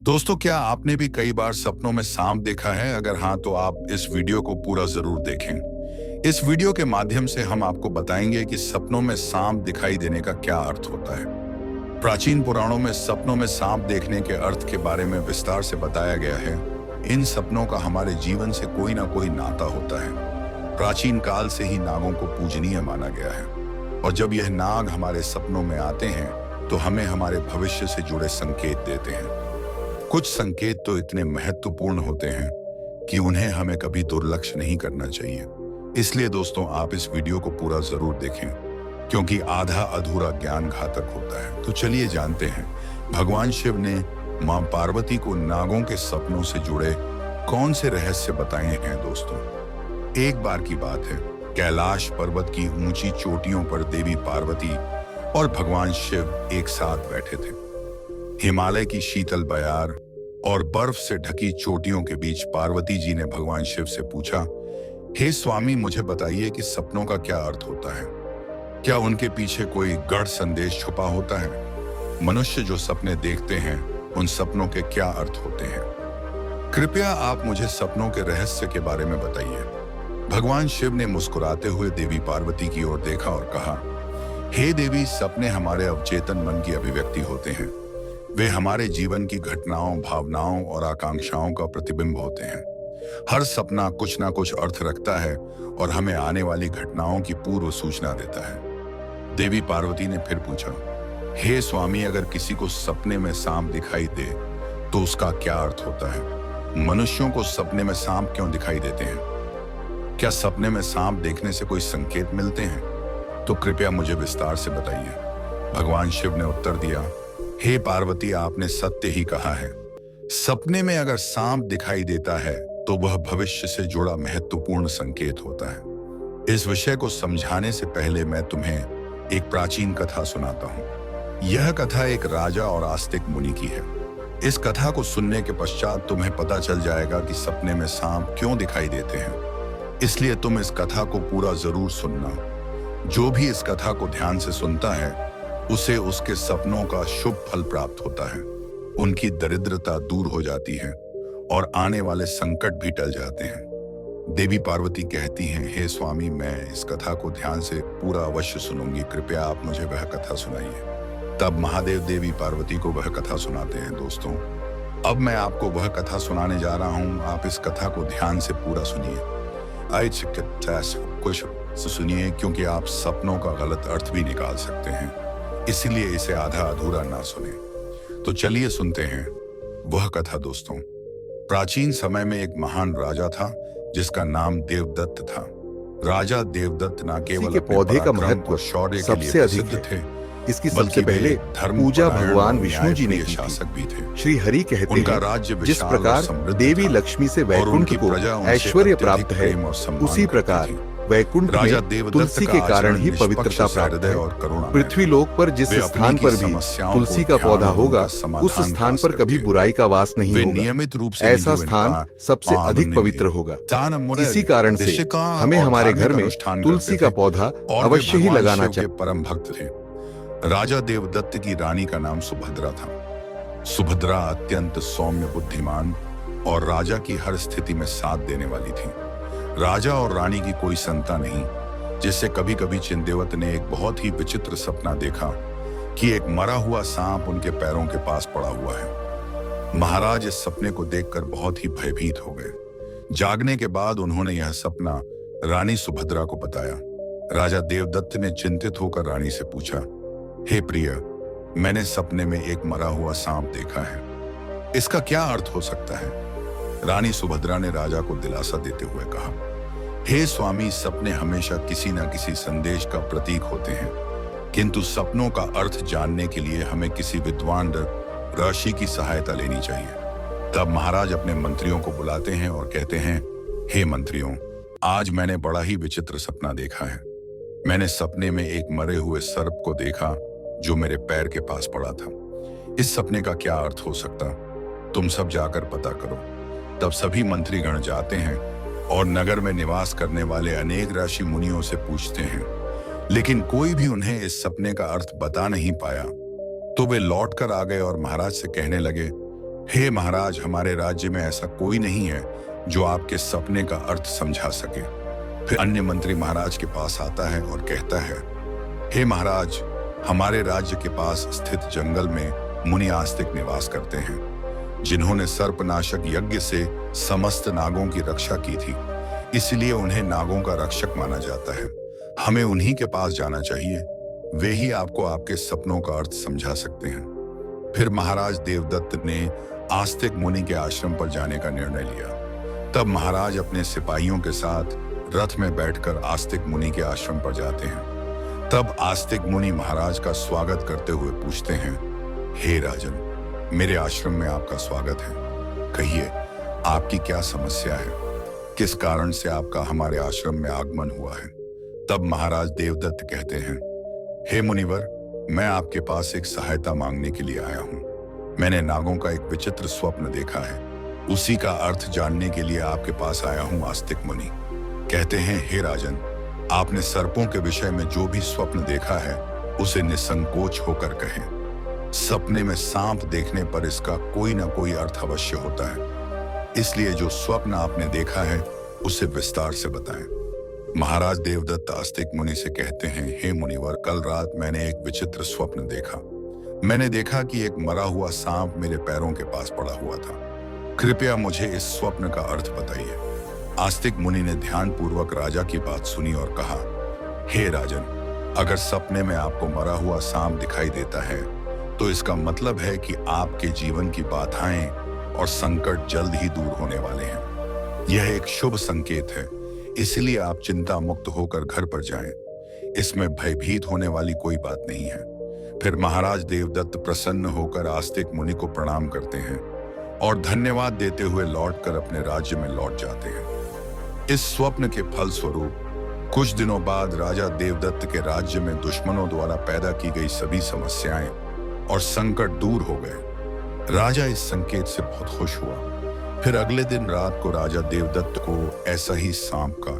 दोस्तों, क्या आपने भी कई बार सपनों में सांप देखा है? अगर हाँ, तो आप इस वीडियो को पूरा जरूर देखें। इस वीडियो के माध्यम से हम आपको बताएंगे कि सपनों में सांप दिखाई देने का क्या अर्थ होता है। प्राचीन पुराणों में सपनों में सांप देखने के अर्थ के बारे में विस्तार से बताया गया है। इन सपनों का हमारे जीवन से कोई ना कोई नाता होता है। प्राचीन काल से ही नागों को पूजनीय माना गया है, और जब यह नाग हमारे सपनों में आते हैं तो हमें हमारे भविष्य से जुड़े संकेत देते हैं। कुछ संकेत तो इतने महत्वपूर्ण होते हैं कि उन्हें हमें कभी दुर्लक्ष्य नहीं करना चाहिए। इसलिए दोस्तों, आप इस वीडियो को पूरा जरूर देखें, क्योंकि आधा अधूरा ज्ञान घातक होता है। तो चलिए जानते हैं, भगवान शिव ने मां पार्वती को नागों के सपनों से जुड़े कौन से रहस्य बताए हैं। दोस्तों, एक बार की बात है, कैलाश पर्वत की ऊंची चोटियों पर देवी पार्वती और भगवान शिव एक साथ बैठे थे। हिमालय की शीतल बयार और बर्फ से ढकी चोटियों के बीच पार्वती जी ने भगवान शिव से पूछा, हे स्वामी, मुझे बताइए कि सपनों का क्या अर्थ होता है। क्या उनके पीछे कोई गढ़ संदेश छुपा होता है? मनुष्य जो सपने देखते हैं, उन सपनों के क्या अर्थ होते हैं? कृपया आप मुझे सपनों के रहस्य के बारे में बताइए। भगवान शिव ने मुस्कुराते हुए देवी पार्वती की ओर देखा और कहा, हे देवी, सपने हमारे अवचेतन मन की अभिव्यक्ति होते हैं। वे हमारे जीवन की घटनाओं, भावनाओं और आकांक्षाओं का प्रतिबिंब होते हैं। हर सपना कुछ ना कुछ अर्थ रखता है और हमें आने वाली घटनाओं की पूर्व सूचना देता है। देवी पार्वती ने फिर पूछा, हे स्वामी, अगर किसी को सपने में सांप दिखाई दे तो उसका क्या अर्थ होता है? मनुष्यों को सपने में सांप क्यों दिखाई देते हैं? क्या सपने में सांप देखने से कोई संकेत मिलते हैं? तो कृपया मुझे विस्तार से बताइए। भगवान शिव ने उत्तर दिया, हे पार्वती, आपने सत्य ही कहा है। सपने में अगर सांप दिखाई देता है तो वह भविष्य से जुड़ा महत्वपूर्ण संकेत होता है। इस विषय को समझाने से पहले मैं तुम्हें एक प्राचीन कथा सुनाता हूँ। यह कथा एक राजा और आस्तिक मुनि की है। इस कथा को सुनने के पश्चात तुम्हें पता चल जाएगा कि सपने में सांप क्यों दिखाई देते हैं। इसलिए तुम इस कथा को पूरा जरूर सुनना। जो भी इस कथा को ध्यान से सुनता है, उसे उसके सपनों का शुभ फल प्राप्त होता है। उनकी दरिद्रता दूर हो जाती है और आने वाले संकट भी टल जाते हैं। देवी पार्वती कहती हैं, हे स्वामी, मैं इस कथा को ध्यान से पूरा अवश्य सुनूंगी। कृपया आप मुझे वह कथा सुनाइए। तब महादेव देवी पार्वती को वह कथा सुनाते हैं। दोस्तों, अब मैं आपको वह कथा सुनाने जा रहा हूँ। आप इस कथा को ध्यान से पूरा सुनिए। कुछ सुनिए, क्योंकि आप सपनों का गलत अर्थ भी निकाल सकते हैं। इसीलिए इसे आधा अधूरा ना सुने। तो चलिए सुनते हैं वह कथा। दोस्तों, प्राचीन समय में एक महान राजा था जिसका नाम देवदत्त था। राजा देवदत्त न केवल के पौधे का महत्व और शौर्य के लिए सबसे अधिक प्रसिद्ध थे, इसकी सबसे पहले पूजा भगवान विष्णु जी ने की शासक भी थे। श्री हरि कहते उनका हैं, राज्य जिस विशाल और प्रकार समृद्ध देवी था लक्ष्मी से और वैकुंठ उनकी को प्रजा उनसे ऐश्वर्य अत्यधिक प्राप्त है, प्रेम और सम्मान उसी करती प्रकार थी। वैकुंठ राजा में देवदत्त तुलसी का के कारण आचरण ही निष्पक्ष, पवित्रता प्राप्त सहृदय है। और करुणा है। पृथ्वीलोक पर जिस वे अपनी स्थान की पर भी समस्याओं तुलसी को का पौधा ध्यान और होगा, उनका समाधान उस स्थान खास पर कभी करके बुराई का वास नहीं वे होगा। नियमित रूप से ऐसा स्थान सबसे अधिक पवित्र होगा। इसी कारण से हमें हमारे घर में तुलसी का पौधा अवश्य ही लगाना चाहिए। परम भक्त थे। राजा देवदत्त की रानी का नाम सुभद्रा था। सुभद्रा अत्यंत सौम्य, बुद्धिमान और राजा की हर स्थिति में साथ देने वाली थी। राजा और रानी की कोई संतान नहीं, जिससे कभी कभी चिंदेवत ने एक बहुत ही विचित्र सपना देखा कि एक मरा हुआ सांप उनके पैरों के पास पड़ा हुआ है। महाराज इस सपने को देखकर बहुत ही भयभीत हो गए। जागने के बाद उन्होंने यह सपना रानी सुभद्रा को बताया। राजा देवदत्त ने चिंतित होकर रानी से पूछा, हे प्रिय, मैंने सपने में एक मरा हुआ सांप देखा है। इसका क्या अर्थ हो सकता है? रानी सुभद्रा ने राजा को दिलासा देते हुए कहा, हे स्वामी, सपने हमेशा किसी न किसी संदेश का प्रतीक होते हैं, किंतु सपनों का अर्थ जानने के लिए हमें किसी विद्वान ऋषि की सहायता लेनी चाहिए। तब महाराज अपने मंत्रियों को बुलाते हैं और कहते हैं, हे मंत्रियों, आज मैंने बड़ा ही विचित्र सपना देखा है। मैंने सपने में एक मरे हुए सर्प को देखा जो मेरे पैर के पास पड़ा था। इस सपने का क्या अर्थ हो सकता? तुम सब जाकर पता करो। तब सभी मंत्रीगण जाते हैं और नगर में निवास करने वाले अनेक ऋषि मुनियों से पूछते हैं, लेकिन कोई भी उन्हें इस सपने का अर्थ बता नहीं पाया। तो वे लौटकर आ गए और महाराज से कहने लगे, हे महाराज, हमारे राज्य में ऐसा कोई नहीं है जो आपके सपने का अर्थ समझा सके। फिर अन्य मंत्री महाराज के पास आता है और कहता है, हे महाराज, हमारे राज्य के पास स्थित जंगल में मुनि आस्तिक निवास करते हैं, जिन्होंने सर्पनाशक यज्ञ से समस्त नागों की रक्षा की थी, इसलिए उन्हें नागों का रक्षक माना जाता है। हमें उन्हीं के पास जाना चाहिए, वे ही आपको आपके सपनों का अर्थ समझा सकते हैं। फिर महाराज देवदत्त ने आस्तिक मुनि के आश्रम पर जाने का निर्णय लिया। तब महाराज अपने सिपाहियों के साथ रथ में बैठकर आस्तिक मुनि के आश्रम पर जाते हैं। तब आस्तिक मुनि महाराज का स्वागत करते हुए पूछते हैं, हे राजन, मेरे आश्रम में आपका स्वागत है। कहिए, आपकी क्या समस्या है? किस कारण से आपका हमारे आश्रम में आगमन हुआ है? तब महाराज देवदत्त कहते हैं, हे मुनिवर, मैं आपके पास एक सहायता मांगने के लिए आया हूँ। मैंने नागों का एक विचित्र स्वप्न देखा है, उसी का अर्थ जानने के लिए आपके पास आया हूँ। आस्तिक मुनि कहते हैं, हे राजन, आपने सर्पों के विषय में जो भी स्वप्न देखा है उसे निसंकोच होकर कहें। सपने में सांप देखने पर इसका कोई ना कोई अर्थ अवश्य होता है, इसलिए जो स्वप्न आपने देखा है उसे विस्तार से बताएं। महाराज देवदत्त आस्तिक मुनि से कहते हैं, हे मुनिवर, कल रात मैंने एक विचित्र स्वप्न देखा। मैंने देखा कि एक मरा हुआ सांप मेरे पैरों के पास पड़ा हुआ था। कृपया मुझे इस स्वप्न का अर्थ बताइए। आस्तिक मुनि ने ध्यानपूर्वक राजा की बात सुनी और कहा, हे राजन, अगर सपने में आपको मरा हुआ सांप दिखाई देता है तो इसका मतलब है कि आपके जीवन की बाधाएं और संकट जल्द ही दूर होने वाले हैं। यह एक शुभ संकेत है, इसलिए आप चिंता मुक्त होकर घर पर जाएं। इसमें भयभीत होने वाली कोई बात नहीं है। फिर महाराज देवदत्त प्रसन्न होकर आस्तिक मुनि को प्रणाम करते हैं और धन्यवाद देते हुए लौटकर अपने राज्य में लौट जाते हैं। इस स्वप्न के फलस्वरूप कुछ दिनों बाद राजा देवदत्त के राज्य में दुश्मनों द्वारा पैदा की गई सभी समस्याएं और संकट दूर हो गए। राजा इस संकेत से बहुत खुश हुआ। फिर अगले दिन रात को राजा देवदत्त को ऐसा ही सांप का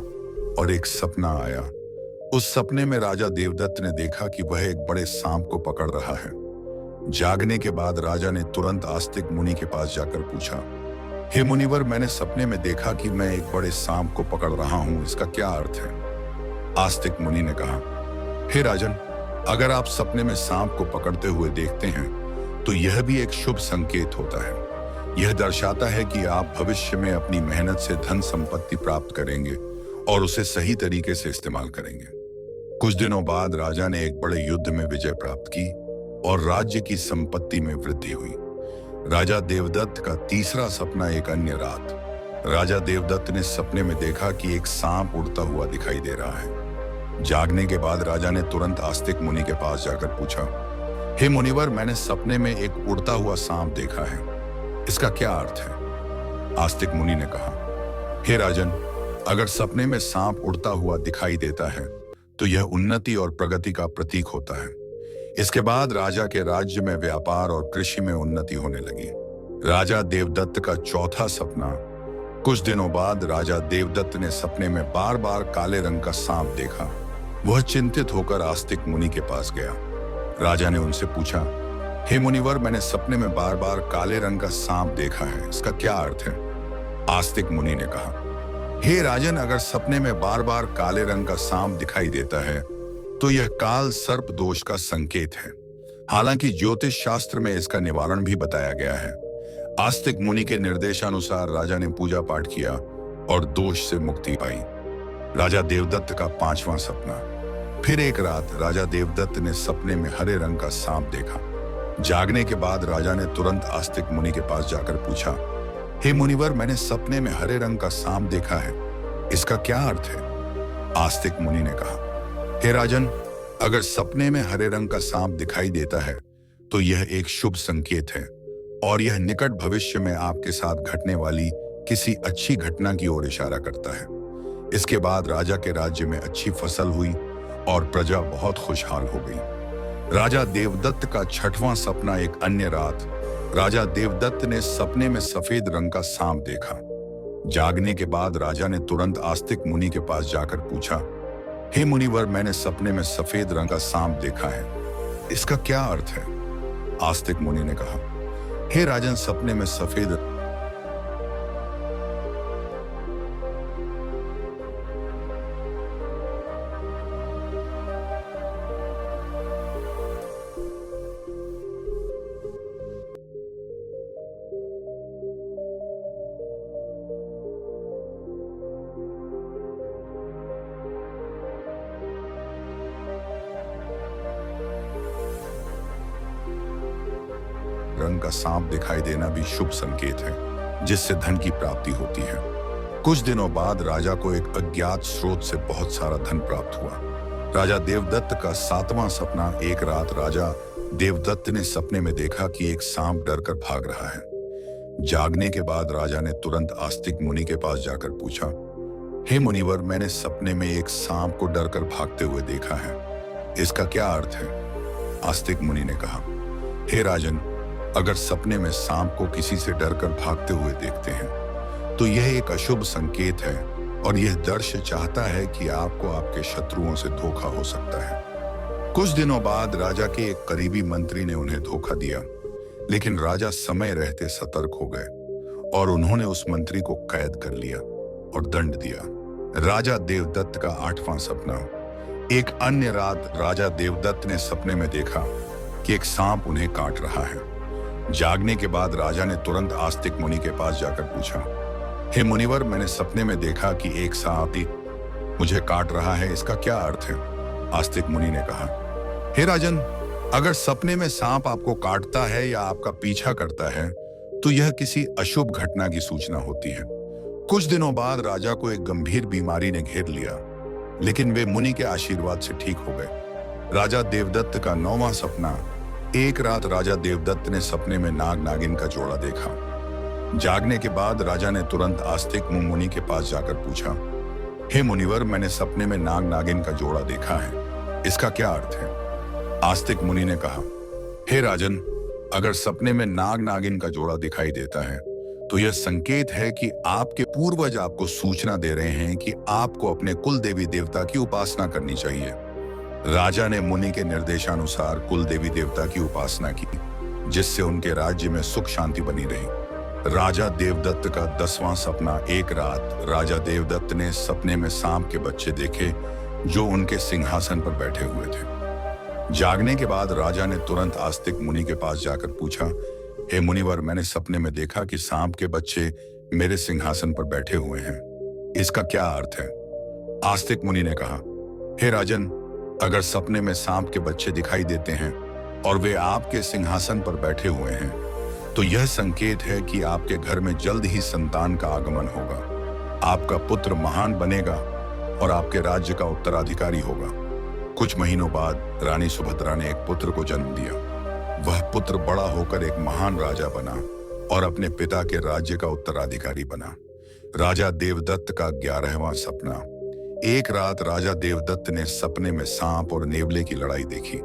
और एक सपना आया। उस सपने में राजा देवदत्त ने देखा कि वह एक बड़े सांप को पकड़ रहा है। जागने के बाद राजा ने तुरंत आस्तिक मुनि के पास जाकर पूछा, हे मुनिवर, मैंने सपने में देखा कि मैं एक बड़े सांप को पकड़ रहा हूं, इसका क्या अर्थ है? आस्तिक मुनि ने कहा, हे राजन, अगर आप सपने में सांप को पकड़ते हुए देखते हैं तो यह भी एक शुभ संकेत होता है। यह दर्शाता है कि आप भविष्य में अपनी मेहनत से धन संपत्ति प्राप्त करेंगे और उसे सही तरीके से इस्तेमाल करेंगे। कुछ दिनों बाद राजा ने एक बड़े युद्ध में विजय प्राप्त की और राज्य की संपत्ति में वृद्धि हुई। राजा देवदत्त का तीसरा सपना एक अन्य रात। राजा देवदत्त ने सपने में देखा कि एक सांप उड़ता हुआ दिखाई दे रहा है। जागने के बाद राजा ने तुरंत आस्तिक मुनि के पास जाकर पूछा, हे मुनिवर, मैंने सपने में एक उड़ता हुआ सांप देखा है, इसका क्या अर्थ है? आस्तिक मुनि ने कहा, हे राजन, अगर सपने में सांप उड़ता हुआ दिखाई देता है तो यह उन्नति और प्रगति का प्रतीक होता है। इसके बाद राजा के राज्य में व्यापार और कृषि में उन्नति होने लगी। राजा देवदत्त का चौथा सपना। कुछ दिनों बाद राजा देवदत्त ने सपने में बार बार काले रंग का सांप देखा। वह चिंतित होकर आस्तिक मुनि के पास गया। राजा ने उनसे पूछा, हे मुनिवर, मैंने सपने में बार बार काले रंग का सांप देखा है, इसका क्या अर्थ है? आस्तिक मुनि ने कहा, हे राजन, अगर सपने में बार बार काले रंग का सांप दिखाई देता है तो यह काल सर्प दोष का संकेत है। हालांकि ज्योतिष शास्त्र में इसका निवारण भी बताया गया है। आस्तिक मुनि के निर्देशानुसार राजा ने पूजा पाठ किया और दोष से मुक्ति पाई। राजा देवदत्त का पांचवां सपना। फिर एक रात राजा देवदत्त ने सपने में हरे रंग का सांप देखा। जागने के बाद राजा ने तुरंत आस्तिक मुनि के पास जाकर पूछा, हे मुनिवर, मैंने सपने में हरे रंग का सांप देखा है, इसका क्या अर्थ है? आस्तिक मुनि ने कहा, हे राजन, अगर सपने में हरे रंग का सांप दिखाई देता है तो यह एक शुभ संकेत है और यह निकट भविष्य में आपके साथ घटने वाली किसी अच्छी घटना की ओर इशारा करता है। इसके बाद राजा के राज्य में अच्छी फसल हुई और प्रजा बहुत खुशहाल हो गई। राजा देवदत्त का छठवां सपना। एक अन्य रात राजा देवदत्त ने सपने में सफेद रंग का सांप देखा। जागने के बाद राजा ने तुरंत आस्तिक मुनि के पास जाकर पूछा, हे मुनिवर, मैंने सपने में सफेद रंग का सांप देखा है, इसका क्या अर्थ है? आस्तिक मुनि ने कहा, हे राजन, सपने में सफेद रंग का सांप दिखाई देना भी शुभ संकेत है, जिससे धन की प्राप्ति होती है। कुछ दिनों बाद राजा को एक अज्ञात स्रोत से बहुत सारा धन प्राप्त हुआ। राजा देवदत्त का 7वां सपना। एक रात राजा देवदत्त ने सपने में देखा कि एक सांप डरकर भाग रहा है। जागने के बाद राजा ने तुरंत आस्तिक मुनि के पास जाकर पूछा, हे मुनिवर, मैंने सपने में एक सांप को डरकर भागते हुए देखा है, इसका क्या अर्थ है? आस्तिक मुनि ने कहा, हे राजन, अगर सपने में सांप को किसी से डरकर भागते हुए देखते हैं तो यह एक अशुभ संकेत है और यह दर्श चाहता है कि आपको आपके शत्रुओं से धोखा हो सकता है। कुछ दिनों बाद राजा के एक करीबी मंत्री ने उन्हें धोखा दिया, लेकिन राजा समय रहते सतर्क हो गए और उन्होंने उस मंत्री को कैद कर लिया और दंड दिया। राजा देवदत्त का 8वां सपना। एक अन्य रात राजा देवदत्त ने सपने में देखा कि एक सांप उन्हें काट रहा है। जागने के बाद राजा ने तुरंत आस्तिक मुनि के पास जाकर पूछा, हे मुनिवर, मैंने सपने में देखा कि एक सांप मुझे काट रहा है, इसका क्या अर्थ है? आस्तिक मुनि ने कहा, हे राजन, अगर सपने में सांप आपको काटता है या आपका पीछा करता है तो यह किसी अशुभ घटना की सूचना होती है। कुछ दिनों बाद राजा को एक गंभीर बीमारी ने घेर लिया, लेकिन वे मुनि के आशीर्वाद से ठीक हो गए। राजा देवदत्त का 9वां सपना। एक रात राजा देवदत्त ने सपने में नाग नागिन का जोड़ा देखा। जागने के बाद राजा ने तुरंत आस्तिक मुनि के पास जाकर पूछा, हे मुनिवर, मैंने सपने में नाग नागिन का जोड़ा देखा है, इसका क्या अर्थ है? आस्तिक मुनि ने कहा, हे राजन, अगर सपने में नाग नागिन का जोड़ा दिखाई देता है तो यह संकेत है कि आपके पूर्वज आपको सूचना दे रहे हैं कि आपको अपने कुल देवी देवता की उपासना करनी चाहिए। राजा ने मुनि के निर्देशानुसार कुल देवी देवता की उपासना की, जिससे उनके राज्य में सुख शांति बनी रही। राजा देवदत्त का 10वां सपना। एक रात राजा देवदत्त ने सपने में सांप के बच्चे देखे जो उनके सिंहासन पर बैठे हुए थे। जागने के बाद राजा ने तुरंत आस्तिक मुनि के पास जाकर पूछा, हे मुनिवर, मैंने सपने में देखा कि सांप के बच्चे मेरे सिंहासन पर बैठे हुए हैं, इसका क्या अर्थ है? आस्तिक मुनि ने कहा, हे राजन, अगर सपने में सांप के बच्चे दिखाई देते हैं और वे आपके सिंहासन पर बैठे हुए हैं तो यह संकेत है कि आपके घर में जल्द ही संतान का आगमन होगा। आपका पुत्र महान बनेगा और आपके राज्य का उत्तराधिकारी होगा। कुछ महीनों बाद रानी सुभद्रा ने एक पुत्र को जन्म दिया। वह पुत्र बड़ा होकर एक महान राजा बना और अपने पिता के राज्य का उत्तराधिकारी बना। राजा देवदत्त का 11वां सपना। एक रात राजा देवदत्त ने सपने में सांप और नेवले की लड़ाई देखी।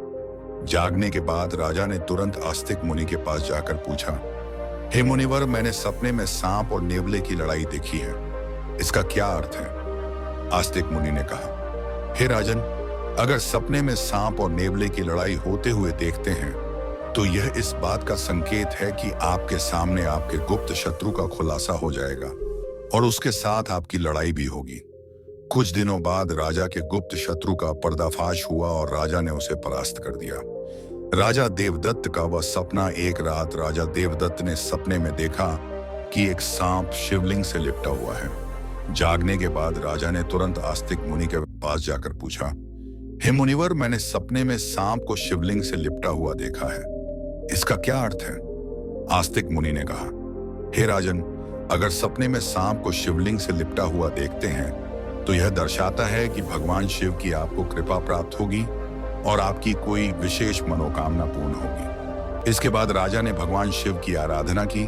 जागने के बाद राजा ने तुरंत आस्तिक मुनि के पास जाकर पूछा, हे मुनिवर, मैंने सपने में सांप और नेवले की लड़ाई देखी है, इसका क्या अर्थ है? आस्तिक मुनि ने कहा, हे राजन, अगर सपने में सांप और नेवले की लड़ाई होते हुए देखते हैं तो यह इस बात का संकेत है कि आपके सामने आपके गुप्त शत्रु का खुलासा हो जाएगा और उसके साथ आपकी लड़ाई भी होगी। कुछ दिनों बाद राजा के गुप्त शत्रु का पर्दाफाश हुआ और राजा ने उसे परास्त कर दिया। राजा देवदत्त का वह सपना। एक रात राजा देवदत्त ने सपने में देखा कि एक सांप शिवलिंग से लिपटा हुआ है। जागने के बाद राजा ने तुरंत आस्तिक मुनि के पास जाकर पूछा, हे मुनिवर, मैंने सपने में सांप को शिवलिंग से लिपटा हुआ देखा है, इसका क्या अर्थ है? आस्तिक मुनि ने कहा, हे राजन, अगर सपने में सांप को शिवलिंग से लिपटा हुआ देखते हैं तो यह दर्शाता है कि भगवान शिव की आपको कृपा प्राप्त होगी और आपकी कोई विशेष मनोकामना पूर्ण होगी। इसके बाद राजा ने भगवान शिव की आराधना की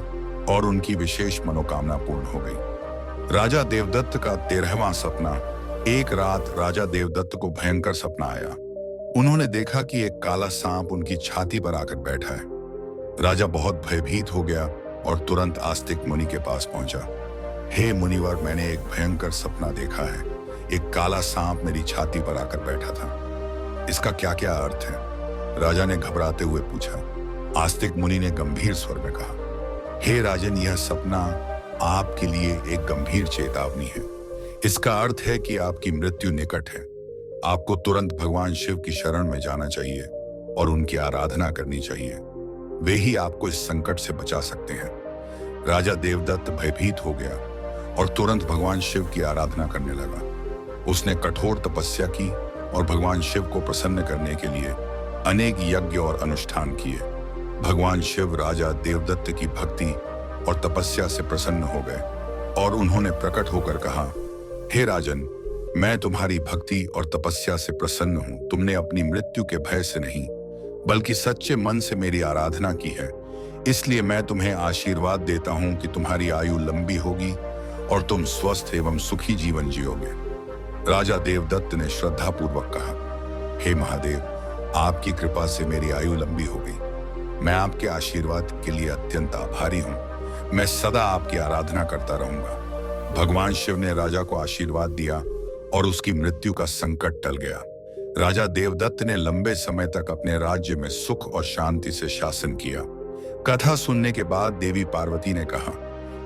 और उनकी विशेष मनोकामना पूर्ण हो गई। राजा देवदत्त का 13वां सपना। एक रात राजा देवदत्त को भयंकर सपना आया। उन्होंने देखा कि एक काला सांप उनकी छाती पर आकर बैठा है। राजा बहुत भयभीत हो गया और तुरंत आस्तिक मुनि के पास पहुंचा। हे मुनिवर, मैंने एक भयंकर सपना देखा है। एक काला सांप मेरी छाती पर आकर बैठा था, इसका क्या क्या अर्थ है? राजा ने घबराते हुए पूछा। आस्तिक मुनि ने गंभीर स्वर में कहा, हे राजन, यह सपना आपके लिए एक गंभीर चेतावनी है। इसका अर्थ है कि आपकी मृत्यु निकट है। आपको तुरंत भगवान शिव की शरण में जाना चाहिए और उनकी आराधना करनी चाहिए। वे ही आपको इस संकट से बचा सकते हैं। राजा देवदत्त भयभीत हो गया और तुरंत भगवान शिव की आराधना करने लगा। उसने कठोर तपस्या की और भगवान शिव को प्रसन्न करने के लिए अनेक यज्ञ और अनुष्ठान किए। भगवान शिव राजा देवदत्त की भक्ति और तपस्या से प्रसन्न हो गए और उन्होंने प्रकट होकर कहा, हे राजन, मैं तुम्हारी भक्ति और तपस्या से प्रसन्न हूं। तुमने अपनी मृत्यु के भय से नहीं बल्कि सच्चे मन से मेरी आराधना की है, इसलिए मैं तुम्हें आशीर्वाद देता हूं कि तुम्हारी आयु लंबी होगी और तुम स्वस्थ एवं सुखी जीवन जियोगे। राजा देवदत्त ने श्रद्धापूर्वक कहा, हे महादेव, आपकी कृपा से मेरी आयु लंबी हो गई। मैं आपके आशीर्वाद के लिए अत्यंत आभारी हूं। मैं सदा आपकी आराधना करता रहूंगा। भगवान शिव ने राजा को आशीर्वाद दिया और उसकी मृत्यु का संकट टल गया। राजा देवदत्त ने लंबे समय तक अपने राज्य में सुख और शांति से शासन किया। कथा सुनने के बाद देवी पार्वती ने कहा,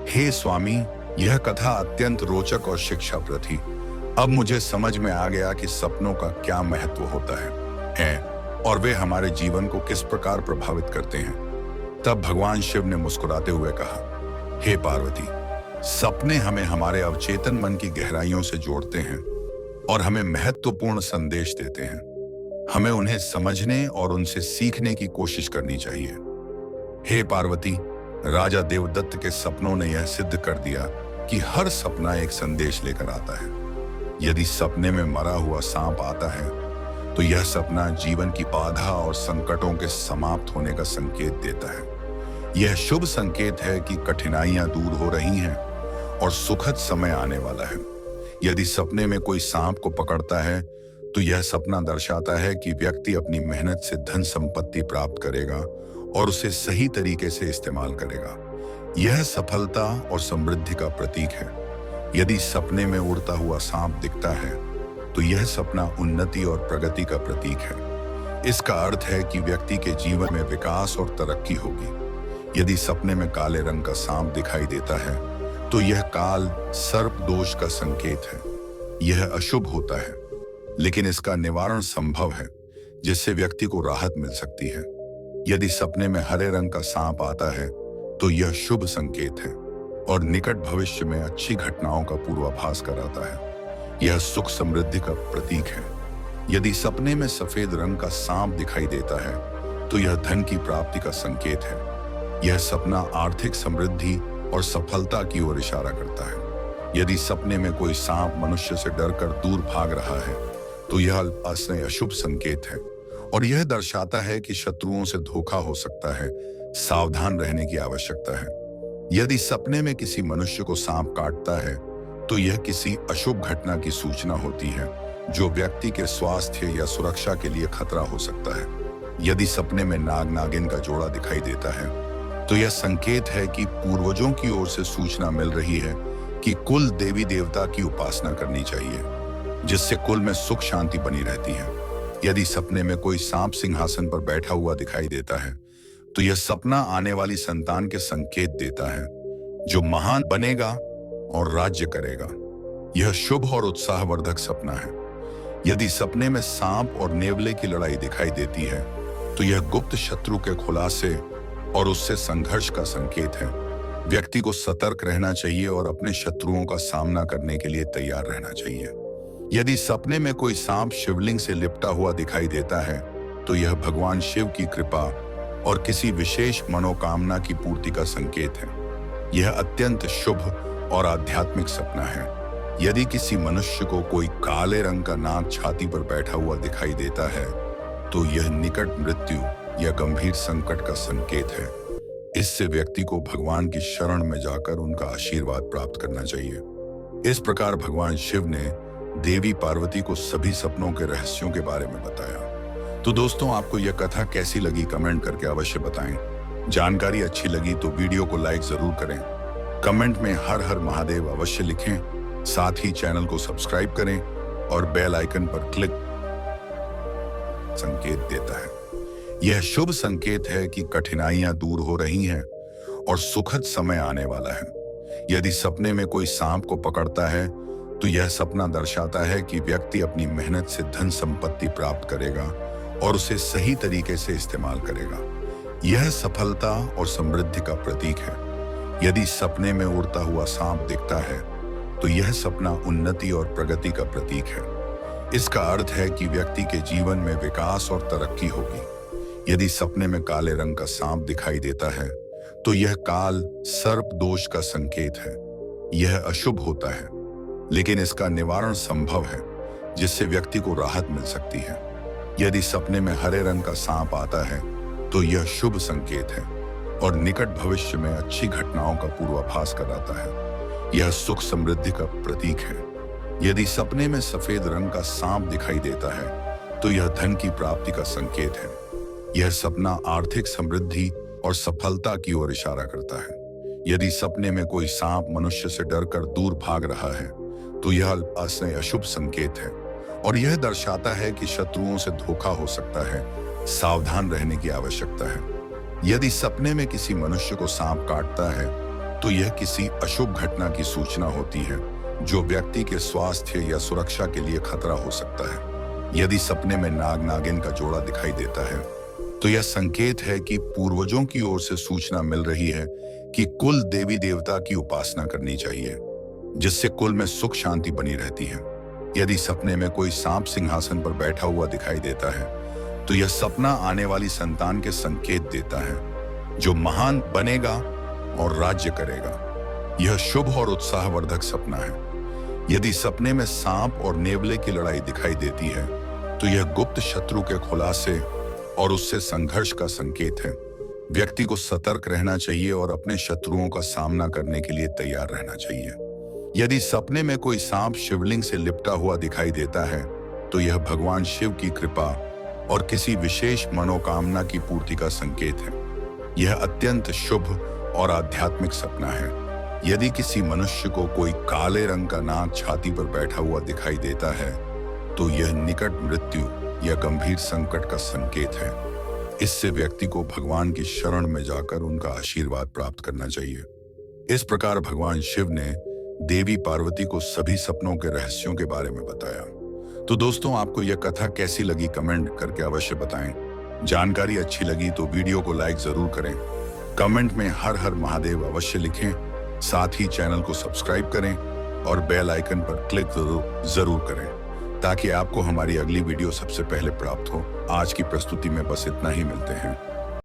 हे स्वामी, यह कथा अत्यंत रोचक और शिक्षाप्रद थी। अब मुझे समझ में आ गया कि सपनों का क्या महत्व होता है और वे हमारे जीवन को किस प्रकार प्रभावित करते हैं। तब भगवान शिव ने मुस्कुराते हुए कहा, हे पार्वती, सपने हमें हमारे अवचेतन मन की गहराइयों से जोड़ते हैं और हमें महत्वपूर्ण संदेश देते हैं। हमें उन्हें समझने और उनसे सीखने की कोशिश करनी चाहिए। हे पार्वती, राजा देवदत्त के सपनों ने यह सिद्ध कर दिया कि हर सपना एक संदेश लेकर आता है। यदि सपने में मरा हुआ सांप आता है तो यह सपना जीवन की बाधा और संकटों के समाप्त होने का संकेत देता है। यह शुभ संकेत है कि कठिनाइयां दूर हो रही हैं और सुखद समय आने वाला है। यदि सपने में कोई सांप को पकड़ता है तो यह सपना दर्शाता है कि व्यक्ति अपनी मेहनत से धन संपत्ति प्राप्त करेगा और उसे सही तरीके से इस्तेमाल करेगा। यह सफलता और समृद्धि का प्रतीक है। यदि सपने में उड़ता हुआ सांप दिखता है तो यह सपना उन्नति और प्रगति का प्रतीक है। इसका अर्थ है कि व्यक्ति के जीवन में विकास और तरक्की होगी। यदि सपने में काले रंग का सांप दिखाई देता है तो यह काल सर्प दोष का संकेत है। यह अशुभ होता है, लेकिन इसका निवारण संभव है, जिससे व्यक्ति को राहत मिल सकती है। यदि सपने में हरे रंग का सांप आता है तो यह शुभ संकेत है और निकट भविष्य में अच्छी घटनाओं का पूर्वाभास कराता है। यह सुख समृद्धि का प्रतीक है। यदि सपने में सफेद रंग का सांप दिखाई देता है तो यह धन की प्राप्ति का संकेत है। यह सपना आर्थिक समृद्धि और सफलता की ओर इशारा करता है। यदि सपने में कोई सांप मनुष्य से डरकर दूर भाग रहा है तो यह असली अशुभ संकेत है और यह दर्शाता है कि शत्रुओं से धोखा हो सकता है। सावधान रहने की आवश्यकता है। यदि सपने में किसी मनुष्य को सांप काटता है तो यह किसी अशुभ घटना की सूचना होती है, जो व्यक्ति के स्वास्थ्य या सुरक्षा के लिए खतरा हो सकता है। यदि सपने में नाग नागिन का जोड़ा दिखाई देता है तो यह संकेत है कि पूर्वजों की ओर से सूचना मिल रही है कि कुल देवी देवता की उपासना करनी चाहिए, जिससे कुल में सुख शांति बनी रहती है। यदि सपने में कोई सांप सिंहासन पर बैठा हुआ दिखाई देता है तो यह सपना आने वाली संतान के संकेत देता है, जो महान बनेगा और राज्य करेगा। यह शुभ और उत्साहवर्धक सपना है। यदि सपने में सांप और नेवले की लड़ाई दिखाई देती है तो यह गुप्त शत्रु के खुलासे और उससे संघर्ष का संकेत है। व्यक्ति को सतर्क रहना चाहिए और अपने शत्रुओं का सामना करने के लिए तैयार रहना चाहिए। यदि सपने में कोई सांप शिवलिंग से लिपटा हुआ दिखाई देता है तो यह भगवान शिव की कृपा और किसी विशेष मनोकामना की पूर्ति का संकेत है। यह अत्यंत शुभ और आध्यात्मिक सपना है। यदि किसी मनुष्य को कोई काले रंग का नाग छाती पर बैठा हुआ दिखाई देता है तो यह निकट मृत्यु या गंभीर संकट का संकेत है। इससे व्यक्ति को भगवान की शरण में जाकर उनका आशीर्वाद प्राप्त करना चाहिए। इस प्रकार भगवान शिव ने देवी पार्वती को सभी सपनों के रहस्यों के बारे में बताया। तो दोस्तों, आपको यह कथा कैसी लगी कमेंट करके अवश्य बताएं। जानकारी अच्छी लगी तो वीडियो को लाइक जरूर करें। कमेंट में हर हर महादेव अवश्य लिखें। साथ ही चैनल को सब्सक्राइब करें और बेल आइकन पर क्लिक संकेत देता है। यह शुभ संकेत है कि कठिनाइयां दूर हो रही हैं और सुखद समय आने वाला है। यदि सपने में कोई सांप को पकड़ता है तो यह सपना दर्शाता है कि व्यक्ति अपनी मेहनत से धन संपत्ति प्राप्त करेगा और उसे सही तरीके से इस्तेमाल करेगा। यह सफलता और समृद्धि का प्रतीक है। यदि सपने में उड़ता हुआ सांप दिखता है तो यह सपना उन्नति और प्रगति का प्रतीक है। इसका अर्थ है कि व्यक्ति के जीवन में विकास और तरक्की होगी। यदि सपने में काले रंग का सांप दिखाई देता है तो यह काल सर्प दोष का संकेत है। यह अशुभ होता है, लेकिन इसका निवारण संभव है, जिससे व्यक्ति को राहत मिल सकती है। यदि सपने में हरे रंग का सांप आता है तो यह शुभ संकेत है और निकट भविष्य में अच्छी घटनाओं का पूर्वाभास कराता है। यह सुख समृद्धि का प्रतीक है। यदि सपने में सफेद रंग का सांप दिखाई देता है तो यह धन की प्राप्ति का संकेत है। यह सपना आर्थिक समृद्धि और सफलता की ओर इशारा करता है। यदि सपने में कोई सांप मनुष्य से डरकर दूर भाग रहा है तो यह अशुभ संकेत है और यह दर्शाता है कि शत्रुओं से धोखा हो सकता है। सावधान रहने की आवश्यकता है। यदि सपने में किसी मनुष्य को सांप काटता है तो यह किसी अशुभ घटना की सूचना होती है, जो व्यक्ति के स्वास्थ्य या सुरक्षा के लिए खतरा हो सकता है। यदि सपने में नाग नागिन का जोड़ा दिखाई देता है तो यह संकेत है कि पूर्वजों की ओर से सूचना मिल रही है कि कुल देवी देवता की उपासना करनी चाहिए, जिससे कुल में सुख शांति बनी रहती है। यदि सपने में कोई सांप सिंहासन पर बैठा हुआ दिखाई देता है तो यह सपना आने वाली संतान के संकेत देता है, जो महान बनेगा और राज्य करेगा। यह शुभ और उत्साहवर्धक सपना है। यदि सपने में सांप और नेवले की लड़ाई दिखाई देती है तो यह गुप्त शत्रु के खुलासे और उससे संघर्ष का संकेत है। व्यक्ति को सतर्क रहना चाहिए और अपने शत्रुओं का सामना करने के लिए तैयार रहना चाहिए। यदि सपने में कोई सांप शिवलिंग से लिपटा हुआ दिखाई देता है तो यह भगवान शिव की कृपा और किसी विशेष मनोकामना की पूर्ति का संकेत है। यह अत्यंत शुभ और आध्यात्मिक सपना है। यदि किसी मनुष्य को कोई काले रंग का नाग छाती पर बैठा हुआ दिखाई देता है तो यह निकट मृत्यु या गंभीर संकट का संकेत है। इससे व्यक्ति को भगवान की शरण में जाकर उनका आशीर्वाद प्राप्त करना चाहिए। इस प्रकार भगवान शिव ने देवी पार्वती को सभी सपनों के रहस्यों के बारे में बताया। तो दोस्तों, आपको यह कथा कैसी लगी कमेंट करके अवश्य बताएं। जानकारी अच्छी लगी तो वीडियो को लाइक जरूर करें। कमेंट में हर हर महादेव अवश्य लिखें। साथ ही चैनल को सब्सक्राइब करें और बेल आइकन पर क्लिक जरूर करें, ताकि आपको हमारी अगली वीडियो सबसे पहले प्राप्त हो। आज की प्रस्तुति में बस इतना ही। मिलते हैं।